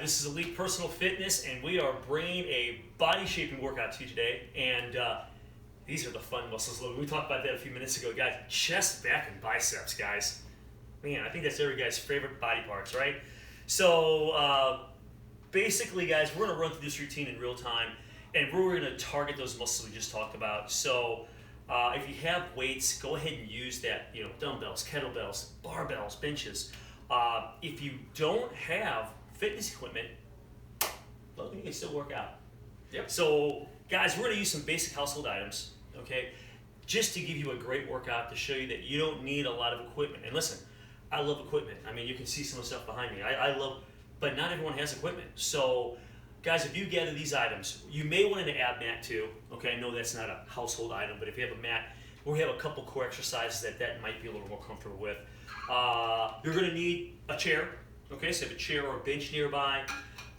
This is Elite Personal Fitness, and we are bringing a body shaping workout to you today. And these are the fun muscles. We talked about that a few minutes ago, guys. Chest, back, and biceps, guys. Man, I think that's every guy's favorite body parts, right? So basically, guys, we're going to run through this routine in real time, and we're going to target those muscles we just talked about. So if you have weights, go ahead and use that. You know, dumbbells, kettlebells, barbells, benches. If you don't have fitness equipment, well, you can still work out. Yep. So, guys, we're going to use some basic household items, okay, just to give you a great workout to show you that you don't need a lot of equipment. And listen, I love equipment. I mean, you can see some of the stuff behind me. I love, but not everyone has equipment. So, guys, if you gather these items, you may want an ab mat too. Okay, I know that's not a household item, but if you have a mat, we have a couple core exercises that might be a little more comfortable with. You're going to need a chair. Okay, so you have a chair or a bench nearby.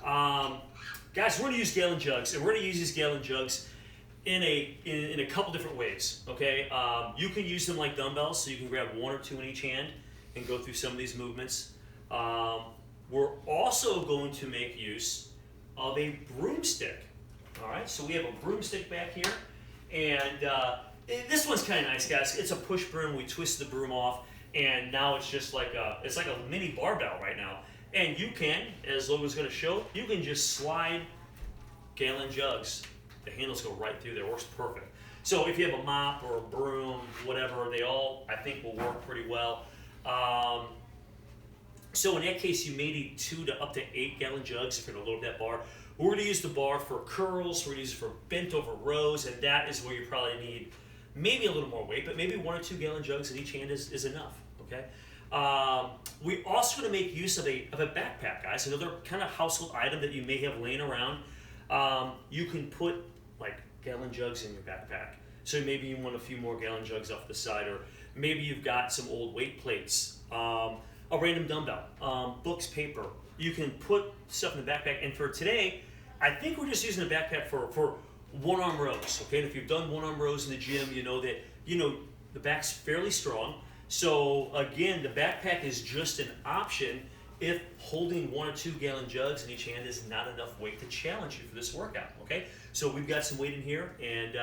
Guys, we're going to use gallon jugs, and we're going to use these gallon jugs in a couple different ways. Okay, you can use them like dumbbells, so you can grab one or two in each hand and go through some of these movements. We're also going to make use of a broomstick. All right, so we have a broomstick back here, and this one's kind of nice, guys. It's a push broom. We twist the broom off, and now it's just like a mini barbell right now. And you can, as Logan's going to show, you can just slide gallon jugs. The handles go right through there. Works perfect. So if you have a mop or a broom, whatever, they all, I think, will work pretty well. So in that case, you may need 2 to up to 8 gallon jugs if you're going to load that bar. We're going to use the bar for curls. We're going to use it for bent over rows, and that is where you probably need maybe a little more weight, but maybe 1 or 2 gallon jugs in each hand is enough. Okay. We also going to make use of a backpack, guys. Another kind of household item that you may have laying around. You can put like gallon jugs in your backpack. So maybe you want a few more gallon jugs off the side, or maybe you've got some old weight plates, a random dumbbell, books, paper. You can put stuff in the backpack. And for today, I think we're just using the backpack for one-arm rows. Okay, and if you've done one-arm rows in the gym, you know that the back's fairly strong. So again, the backpack is just an option if holding 1 or 2 gallon jugs in each hand is not enough weight to challenge you for this workout, okay? So we've got some weight in here, and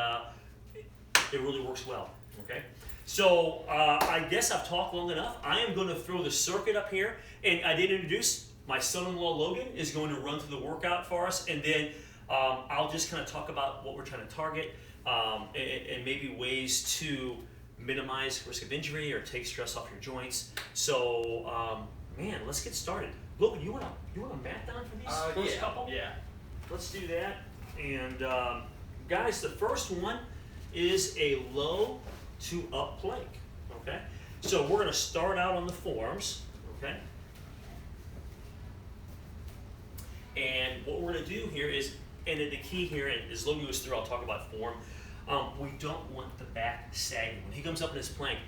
it really works well, okay? So I guess I've talked long enough. I am going to throw the circuit up here, and I did introduce my son-in-law Logan is going to run through the workout for us, and then I'll just kind of talk about what we're trying to target and maybe ways to minimize risk of injury or take stress off your joints. So, man, let's get started. Logan, you want a mat down for these first couple? Yeah. Let's do that. And guys, the first one is a low to up plank. Okay. So we're going to start out on the forearms. Okay. And what we're going to do here is, and the key here, and as Logan goes through, I'll talk about form. We don't want the back sagging. When he comes up in his plank,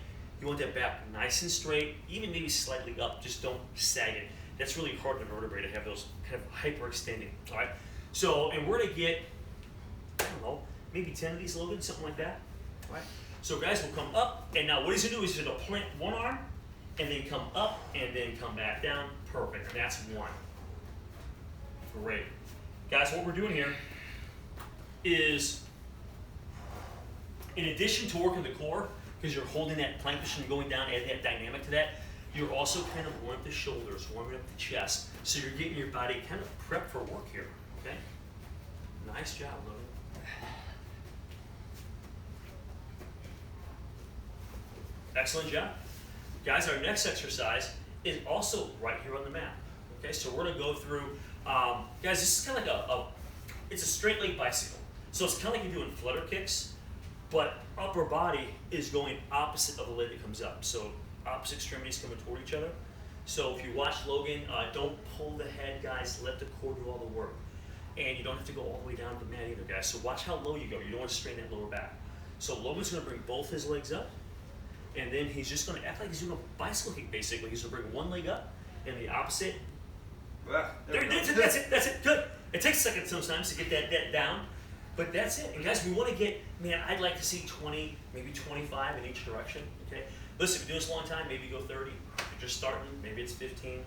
you want that back nice and straight, even maybe slightly up. Just don't sag it. That's really hard on a vertebrae to have those kind of hyperextending. All right. So, and we're gonna get, I don't know, maybe 10 of these loaded, something like that. All right. So, guys, we'll come up, and now what he's gonna do is he's gonna plant one arm, and then come up, and then come back down. Perfect. And that's one. Great, guys. What we're doing here is, in addition to working the core, because you're holding that plank position and going down, add that dynamic to that, you're also kind of warming up the shoulders, warming up the chest. So you're getting your body kind of prepped for work here, okay? Nice job, Logan. Excellent job. Guys, our next exercise is also right here on the mat, okay? So we're gonna go through, guys, this is kind of like it's a straight leg bicycle. So it's kind of like you're doing flutter kicks, but upper body is going opposite of the leg that comes up. So opposite extremities coming toward each other. So if you watch Logan, don't pull the head, guys. Let the core do all the work. And you don't have to go all the way down to the mat either, guys. So watch how low you go. You don't want to strain that lower back. So Logan's going to bring both his legs up, and then he's just going to act like he's doing a bicycle kick, basically. He's going to bring one leg up, and the opposite. That's it. Good. It takes a second sometimes to get that down. But that's it. And guys, we want to get, man, I'd like to see 20, maybe 25 in each direction. Okay. Listen, if you're doing this a long time, maybe go 30. If you're just starting, maybe it's 15.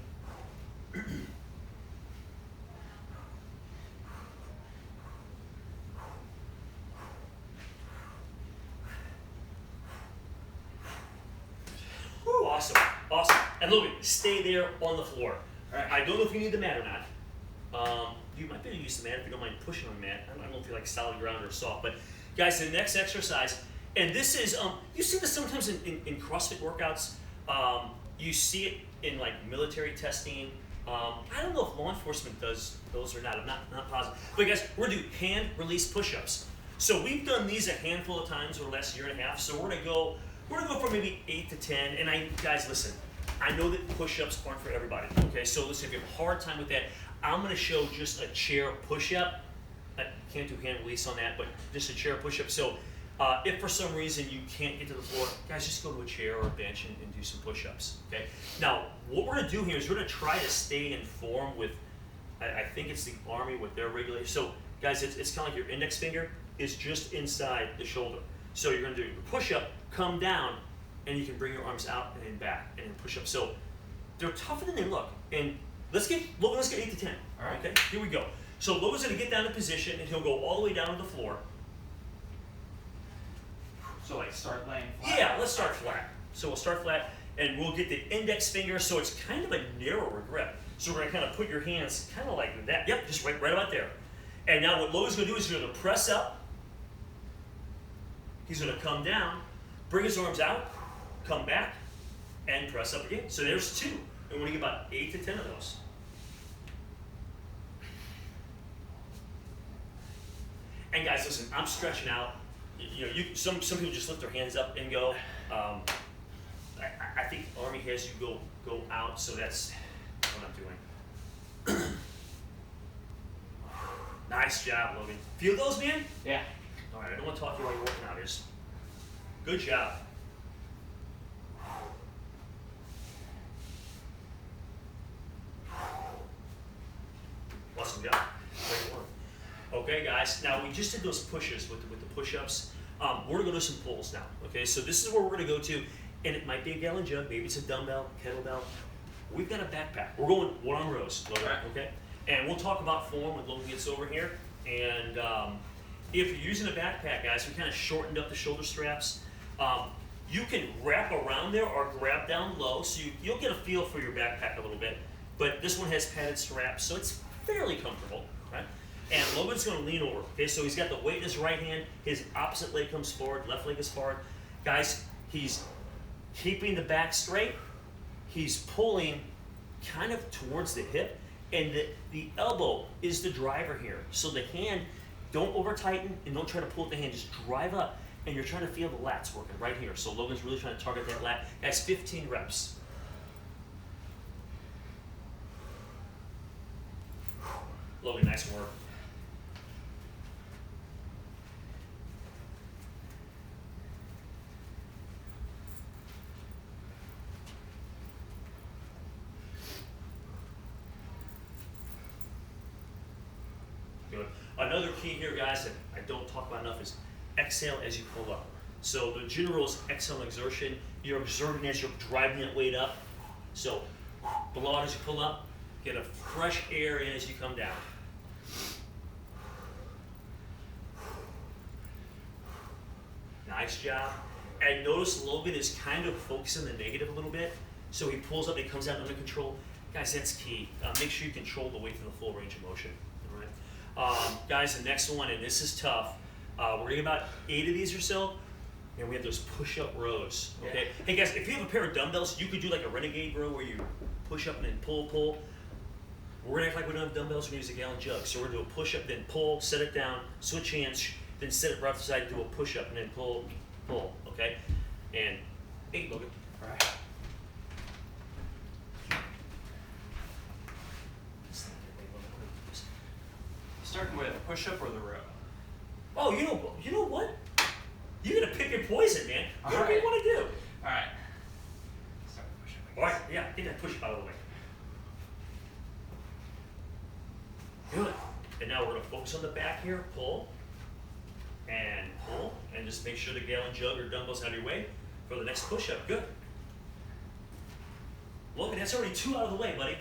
Awesome, awesome. And Logan, stay there on the floor. All right. I don't know if you need the mat or not. You might be able to use the mat if you don't mind pushing on the mat. I don't know if you like solid ground or soft, but guys, the next exercise, and this is, you see this sometimes in CrossFit workouts. You see it in like military testing. I don't know if law enforcement does those or not. I'm not positive. But guys, we're gonna do hand release push-ups. So we've done these a handful of times over the last year and a half. So we're gonna go for maybe 8 to 10. And guys, listen, I know that push-ups aren't for everybody. Okay, so listen, if you have a hard time with that, I'm gonna show just a chair push-up. I can't do hand release on that, but just a chair push-up. So if for some reason you can't get to the floor, guys, just go to a chair or a bench and do some push-ups, okay? Now, what we're gonna do here is we're gonna try to stay in form with, I think it's the Army with their regulations. So, guys, it's kind of like your index finger is just inside the shoulder. So you're gonna do your push-up, come down, and you can bring your arms out and then back, and then push up. So they're tougher than they look. And let's get 8 to 10, all right. Okay, here we go. So Logan's gonna get down in position, and he'll go all the way down to the floor. So like start laying flat? Yeah, let's start flat. So we'll start flat, and we'll get the index finger, so it's kind of a narrower grip. So we're gonna kind of put your hands kind of like that. Yep, just right about there. And now what Logan's gonna do is he's gonna press up. He's gonna come down, bring his arms out, come back, and press up again. So there's 2. And we're gonna get about 8 to 10 of those. And guys, listen, I'm stretching out. You know, some people just lift their hands up and go. I think Army has you go out, so that's what I'm doing. Nice job, Logan. Feel those, man? Yeah. All right, I don't want to talk to you while you're working out. Just good job. Awesome job. Great one. Okay, guys. Now we just did those pushes with the push-ups. We're gonna go to some pulls now. Okay, so this is where we're gonna go to, and it might be a gallon jug, maybe it's a dumbbell, kettlebell. We've got a backpack. We're going one-arm rows, Logan, okay? And we'll talk about form when Logan gets over here. And if you're using a backpack, guys, we kind of shortened up the shoulder straps. You can wrap around there or grab down low, so you'll get a feel for your backpack a little bit. But this one has padded straps, so it's fairly comfortable, right? And Logan's gonna lean over, okay? So he's got the weight in his right hand, his opposite leg comes forward, left leg is forward. Guys, he's keeping the back straight, he's pulling kind of towards the hip, and the elbow is the driver here. So the hand, don't over tighten and don't try to pull with the hand, just drive up, and you're trying to feel the lats working right here. So Logan's really trying to target that lat. Guys, 15 reps. Logan, nice work. Good. Another key here, guys, that I don't talk about enough is exhale as you pull up. So the general rule is exhale and exertion. You're exerting as you're driving that weight up. So blow out as you pull up. Get a fresh air in as you come down. Nice job. And notice Logan is kind of focusing the negative a little bit. So he pulls up and he comes out under control. Guys, that's key. Make sure you control the weight to the full range of motion. All right. Guys, the next one, and this is tough. We're getting about 8 of these or so. And we have those push-up rows. Okay. Yeah. Hey guys, if you have a pair of dumbbells, you could do like a renegade row where you push up and then pull. We're gonna act like we don't have dumbbells, we're gonna use a gallon jug. So we're gonna do a push-up, then pull, set it down, switch hands, then set it right to the side, do a push-up, and then pull, okay? And 8, Logan. All right. Starting with push-up or the row? Oh, you know what? You're gonna pick your poison, man. Whatever right. you wanna do. All right. Start with push-up. All right, yeah, get that push-up out of the way. Good. And now we're gonna focus on the back here, pull, and just make sure the gallon jug or dumbbell's out of your way for the next push-up. Good. Logan, that's already 2 out of the way, buddy.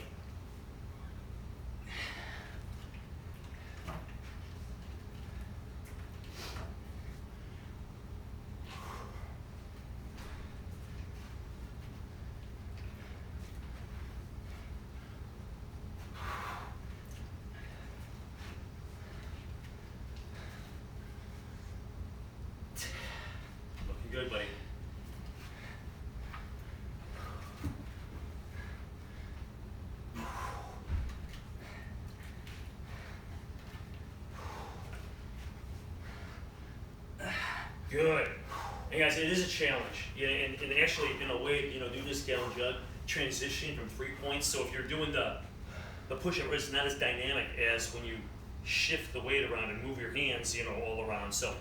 Good. And guys, it is a challenge. Yeah, and actually, in a way, do this gallon jug transition from 3 points. So if you're doing the push-up, it's not as dynamic as when you shift the weight around and move your hands, all around. So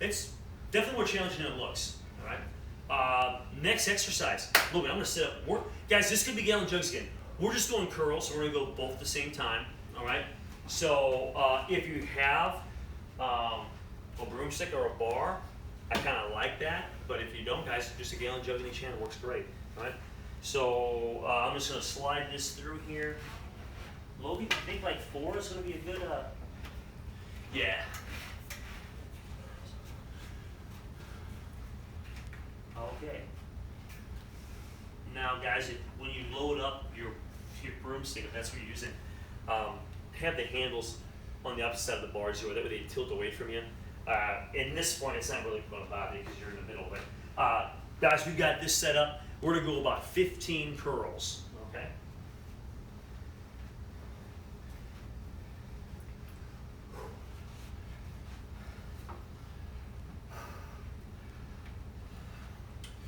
it's definitely more challenging than it looks. All right. Next exercise. Look, I'm gonna set up. Guys, this could be gallon jugs again. We're just doing curls, so we're gonna go both at the same time. All right. So if you have a broomstick or a bar, I kind of like that. But if you don't, guys, just a gallon jug in each hand works great. All right. So I'm just gonna slide this through here. Logan, do you think like 4 is gonna be a good? Yeah. Okay. Now, guys, when you load up your broomstick, if that's what you're using, have the handles on the opposite side of the bars, that way they tilt away from you. In this point, it's not really going to bother you because you're in the middle. But guys, we've got this set up. We're going to go about 15 curls. Okay.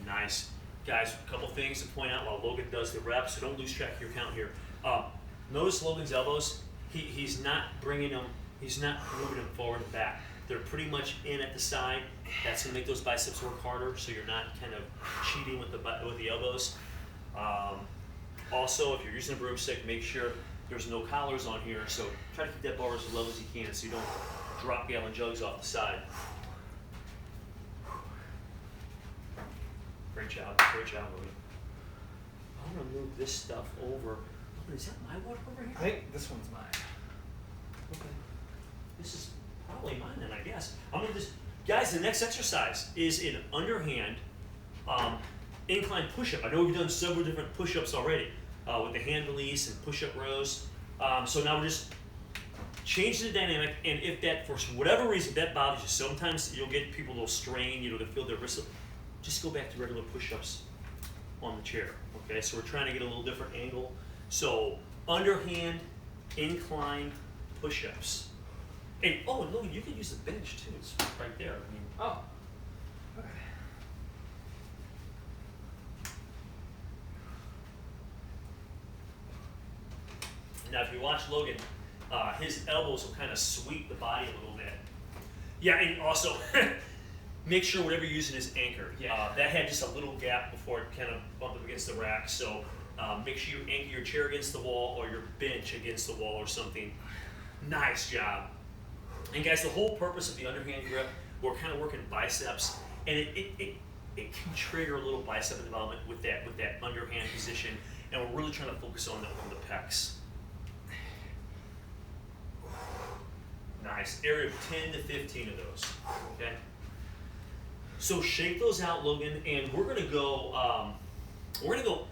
Nice. Guys, a couple things to point out while Logan does the reps, so don't lose track of your count here. Notice Logan's elbows. He's not bringing them, he's not moving them forward and back. They're pretty much in at the side. That's going to make those biceps work harder, so you're not kind of cheating with the elbows. Also, if you're using a broomstick, make sure there's no collars on here, so try to keep that bar as level as you can so you don't drop gallon jugs off the side. Great job, Louie. I'm gonna move this stuff over. Oh, is that my water over here? I think this one's mine. Okay. This is probably mine then, I guess. I'm gonna just, guys, the next exercise is an underhand incline push-up. I know we've done several different push-ups already with the hand release and push-up rows. So now we're just changing the dynamic, and if that, for whatever reason, that bothers you, sometimes you'll get people that'll strain, to feel their wrist. Just go back to regular push-ups on the chair, okay? So we're trying to get a little different angle. So underhand, incline push-ups. And look, you can use the bench too. It's right there. Oh. Okay. Now, if you watch Logan, his elbows will kind of sweep the body a little bit. Yeah, and also, make sure whatever you're using is anchored. Yeah. That had just a little gap before it kind of bumped up against the rack, so make sure you anchor your chair against the wall or your bench against the wall or something. Nice job. And guys, the whole purpose of the underhand grip, we're kind of working biceps, and it can trigger a little bicep development with that underhand position, and we're really trying to focus on the pecs. Nice. Area of 10 to 15 of those. Okay. So shake those out, Logan, and we're gonna go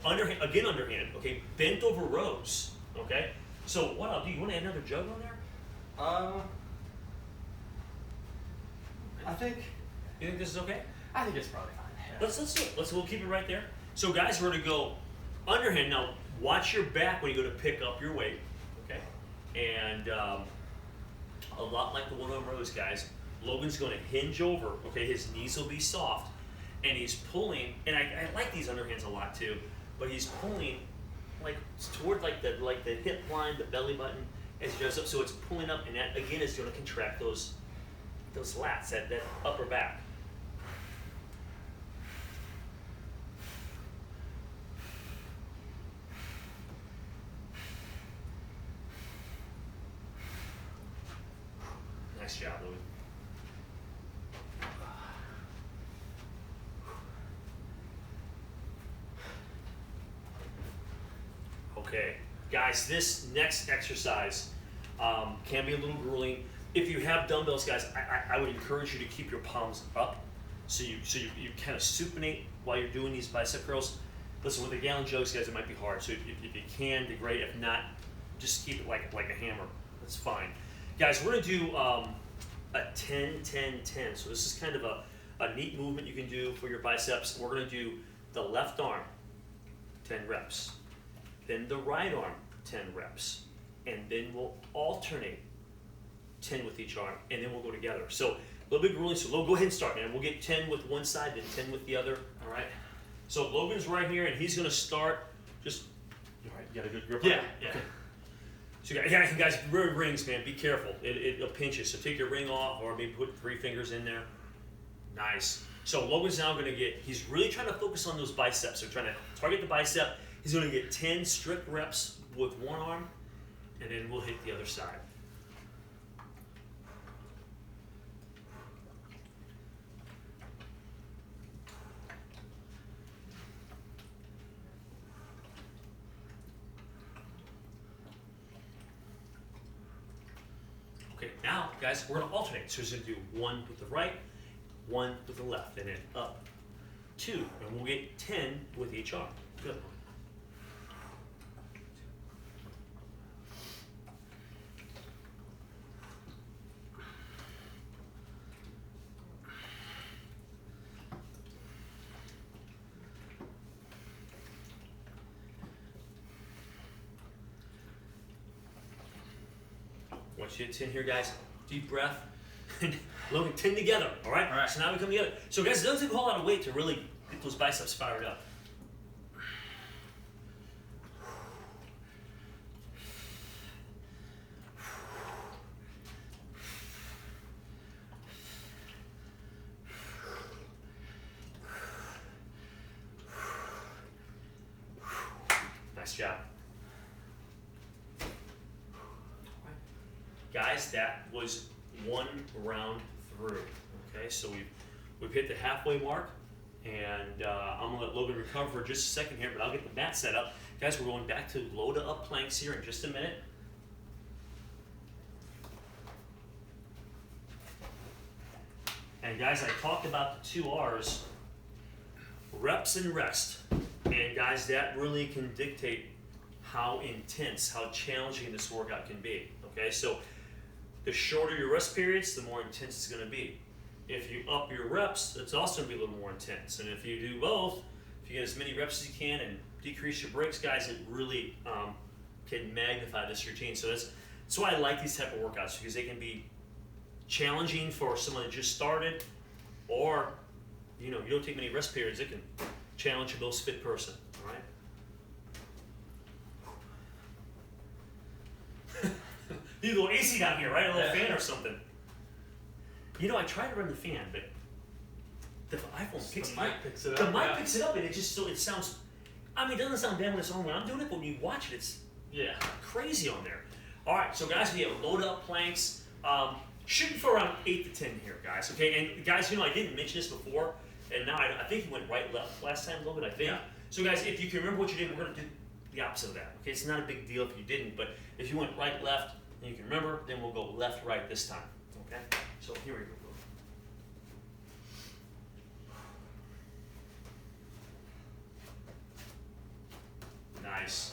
underhand again. Underhand. Okay. Bent over rows. Okay. So what I'll do? You want to add another jug on there? I think. You think this is okay? I think it's probably fine. Yeah. Let's do it. We'll keep it right there. So guys, we're gonna go underhand. Now watch your back when you go to pick up your weight. Okay. And a lot like the one-arm rows, guys. Logan's going to hinge over. Okay, his knees will be soft, and he's pulling. And I like these underhands a lot too, but he's pulling like toward like the hip line, the belly button as he goes up. So it's pulling up, and that again is going to contract those lats, that upper back. Nice job, Louis. Okay, guys, this next exercise can be a little grueling. If you have dumbbells, guys, I would encourage you to keep your palms up, so you kind of supinate while you're doing these bicep curls. Listen, with the gallon jugs, guys, it might be hard. So if you can, do great. If not, just keep it like a hammer. That's fine. Guys, we're gonna do a 10-10-10. So this is kind of a neat movement you can do for your biceps. We're gonna do the left arm, 10 reps. Then the right arm, 10 reps. And then we'll alternate 10 with each arm, and then we'll go together. So little bit grueling, so go ahead and start, man. We'll get 10 with one side, then 10 with the other. All right. So Logan's right here, and he's gonna start. Just, all right. You got a good grip. Yeah, on it? yeah. Okay. So yeah, guys, rings, man. Be careful. It'll pinch you. So take your ring off, or maybe put 3 fingers in there. Nice. So Logan's now gonna get. He's really trying to focus on those biceps. So trying to target the bicep. He's gonna get 10 strict reps with one arm, and then we'll hit the other side. Okay, now, guys, we're gonna alternate. So we're gonna do 1 with the right, 1 with the left, and then up, 2, and we'll get 10 with each arm. Good. Once you hit 10 here, guys, deep breath. Logan, 10 together, all right? All right. So now we come together. So guys, it doesn't take a whole lot of weight to really get those biceps fired up. Nice job. Guys, that was 1 round through. Okay, so we've hit the halfway mark, and I'm gonna let Logan recover for just a second here, but I'll get the mat set up. Guys, we're going back to low to up planks here in just a minute. And guys, I talked about the 2 R's, reps and rest. And guys, that really can dictate how intense, how challenging this workout can be. Okay, so the shorter your rest periods, the more intense it's going to be. If you up your reps, it's also going to be a little more intense. And if you do both, if you get as many reps as you can and decrease your breaks, guys, it really can magnify this routine. So that's why I like these type of workouts, because they can be challenging for someone that just started, or you don't take many rest periods. It can challenge your most fit person. All right. Need a little AC down here, right? A little fan or something. I tried to run the fan, but the iPhone picks it up. Picks it up. The mic picks it up, and it sounds. I mean, it doesn't sound bad when it's on when I'm doing it, but when you watch it, it's crazy on there. All right, so guys, we have load up planks. Shooting for around 8 to 10 here, guys. Okay, and guys, I didn't mention this before, and now I think you went right left last time a little bit. I think. Yeah. So guys, if you can remember what you did, we're gonna do the opposite of that. Okay, it's not a big deal if you didn't, but if you went right left and you can remember, then we'll go left right this time. Okay, so here we go. Nice.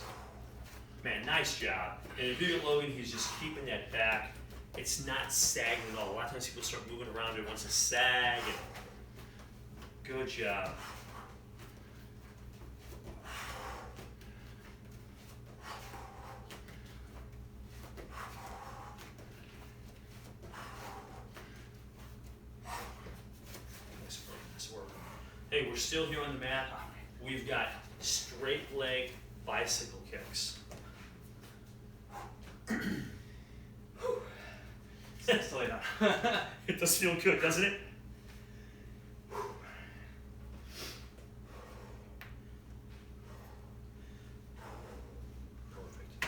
Man, nice job. And if you look at Logan, he's just keeping that back. It's not sagging at all. A lot of times people start moving around, it wants to sag. Good job. Nice work. Hey, we're still here on the mat. We've got straight leg bicycle kicks. Slow down. It does feel good, doesn't it? Perfect.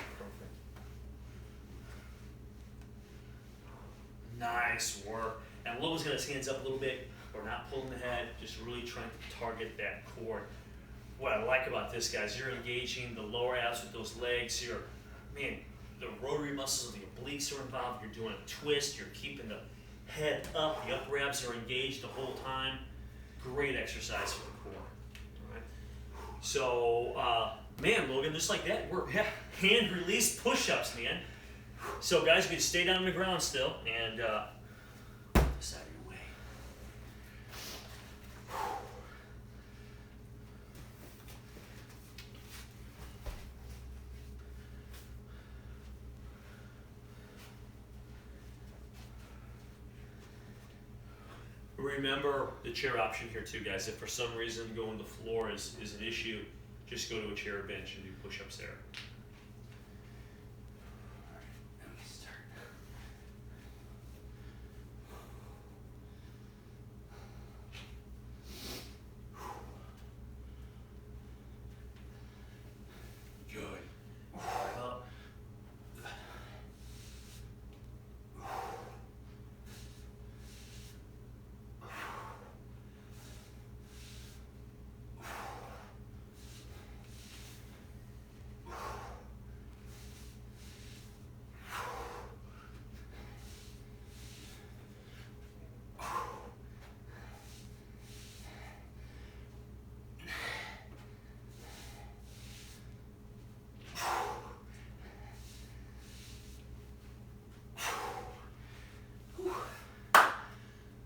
Nice work. And Logan's got his hands up a little bit. We're not pulling the head, just really trying to target that core. What I like about this, guys, you're engaging the lower abs with those legs. The rotary muscles of the obliques are involved. You're doing a twist. You're keeping the head up. The upper abs are engaged the whole time. Great exercise for the core. All right. So, man, Logan, just like that, we're hand release push-ups, man. So, guys, we can stay down on the ground still and this out of your way. Remember the chair option here too, guys. If for some reason going to the floor is an issue, just go to a chair or bench and do push-ups there. Let me start. Good. Up.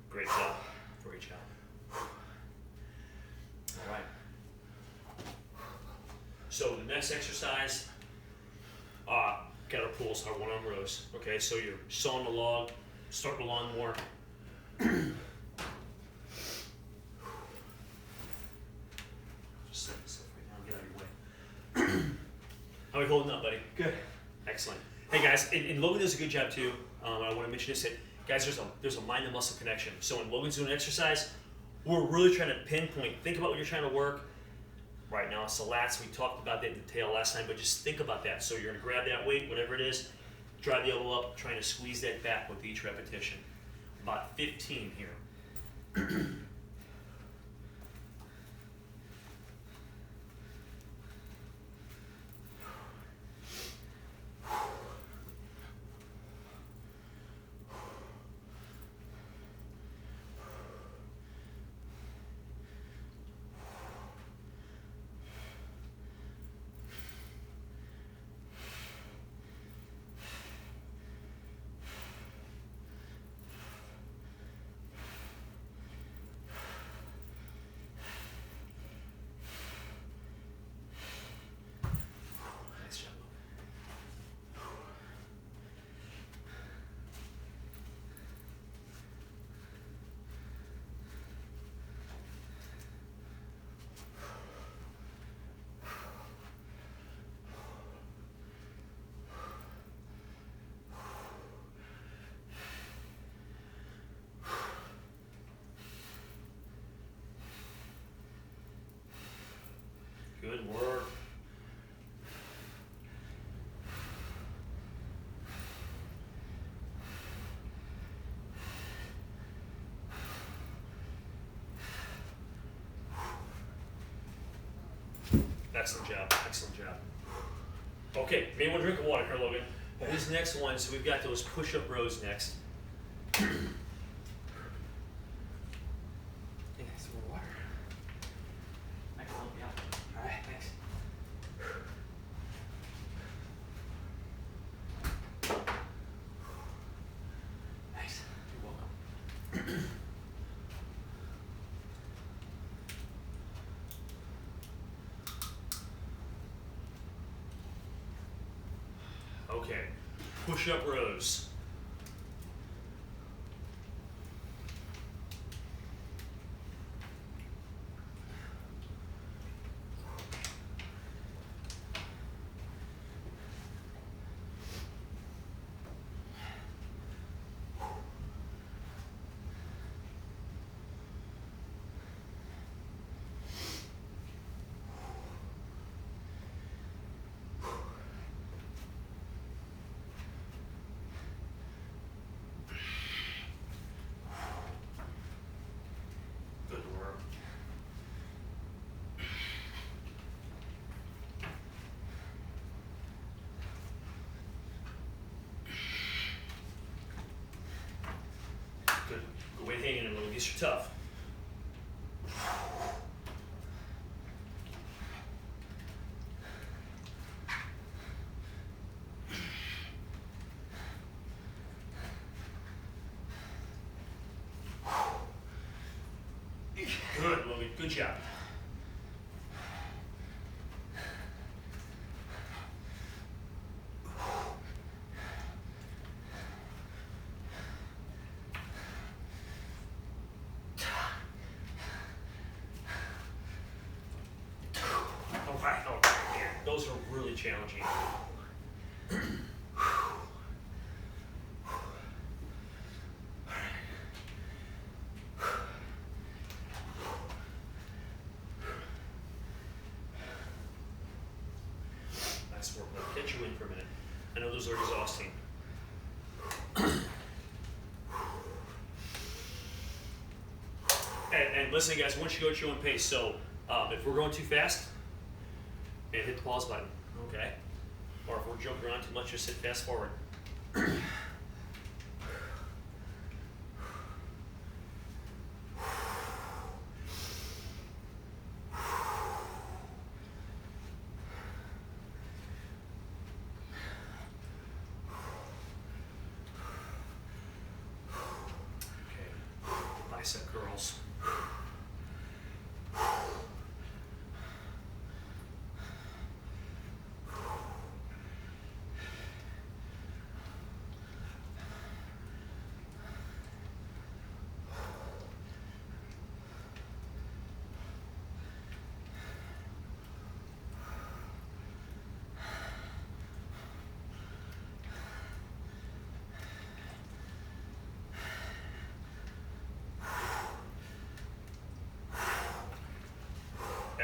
Great job. Great job. All right. So the next exercise, catapults are one-arm rows. Okay, so you're sawing the log, starting the lawnmower. Just set this up right now and get out of your way. How are we holding up, buddy? Good. Excellent. Hey guys, and Logan does a good job too. I want to mention this. That, guys, there's a mind and muscle connection. So when Logan's doing an exercise, we're really trying to pinpoint. Think about what you're trying to work. Right now, it's the lats. We talked about that in detail last time, but just think about that. So you're going to grab that weight, whatever it is, drive the elbow up, trying to squeeze that back with each repetition. About 15 here. Nice job. Good work. Excellent job. Excellent job. Okay, maybe one drink of water here, Logan. These next ones, we've got those push-up rows next. Hey, some more water. I can help you out. All right, thanks. Thanks. You're welcome. Okay, push-up rows. Good work. Good. Good weight hanging in, Logan. These are tough. Good, Logan. Good job. those are really challenging. Nice work. Now catch you in for a minute. I know those are exhausting. And listen, guys, once you go at your own pace, so if we're going too fast, and hit the pause button, okay? Or if we're jumping around too much, just hit fast forward. Okay, bicep curls.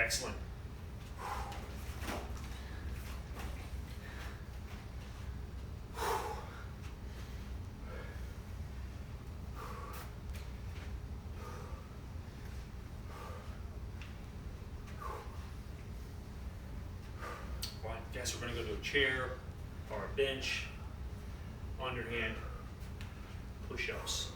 Excellent. All right, guys, we're going to go to a chair or a bench, underhand push-ups.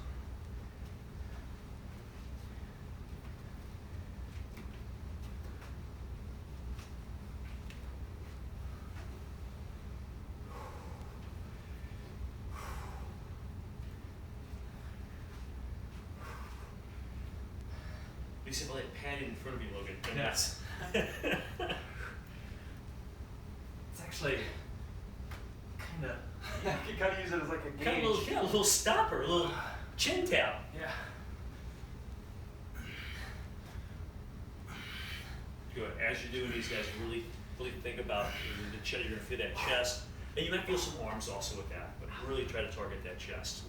At least if I had padding in front of you, Logan. Yes. It's actually kind of, yeah, you kind of use it as like a gauge. Kind of a little stopper, a little chin tap. Yeah. Good. As you're doing these, guys, really think about the chest. You're gonna feel that chest, and you might feel some arms also with that, but really try to target that chest.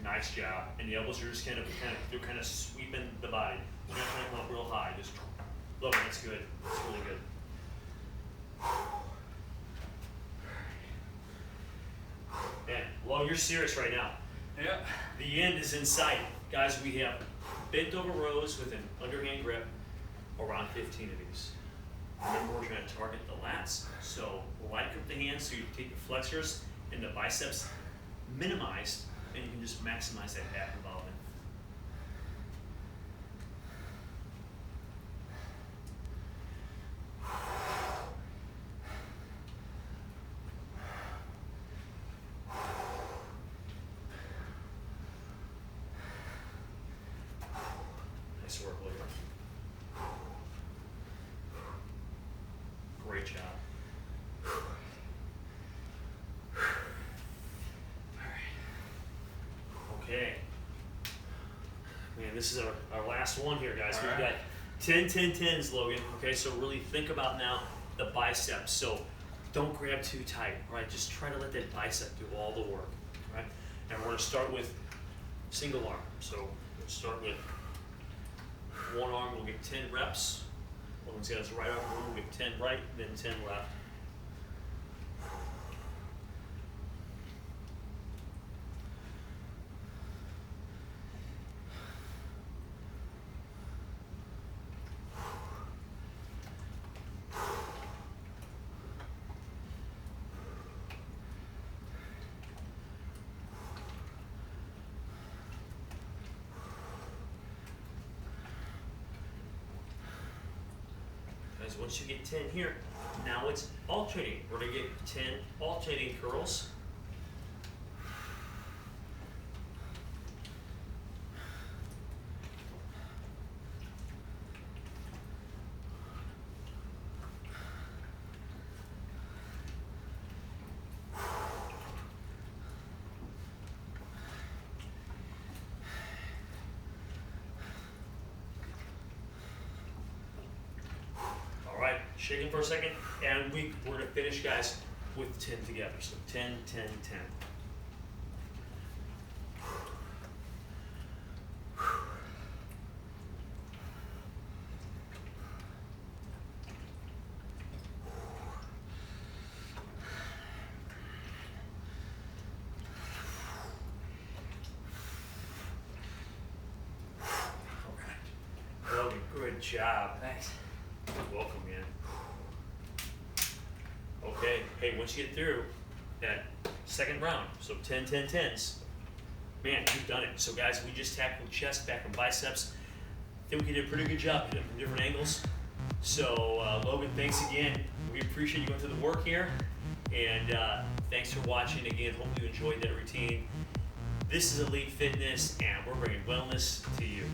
Nice job. And the elbows are just they're kind of sweeping the body. You're not trying to come up real high. Just look, that's good. That's really good. Man, well, you're serious right now. Yeah. The end is in sight. Guys, we have bent over rows with an underhand grip, around 15 of these. Remember, we're trying to target the lats. So light grip the hands so you take the flexors and the biceps minimized, and you can just maximize that back involvement. Nice work, Logan. Great job. Okay. Man, this is our last one here, guys. We've got 10, 10, 10s, Logan. Okay, so really think about now the biceps. So don't grab too tight, all right? Just try to let that bicep do all the work, all right? And we're gonna start with single arm. So let's start with one arm, we'll get 10 reps. Logan's got his right arm, we'll get 10 right, then 10 left. Once you get 10 here, now it's alternating. We're gonna get 10 alternating curls. shaking for a second, and we're going to finish, guys, with 10 together. So 10, 10, 10. Logan, good job. Thanks. Welcome, man. Okay, hey, once you get through that second round, so 10, 10, 10s, man, you've done it. So guys, we just tackled chest, back, and biceps. I think we did a pretty good job from different angles. So Logan, thanks again. We appreciate you going through the work here. And thanks for watching again. Hope you enjoyed that routine. This is Elite Fitness, and we're bringing wellness to you.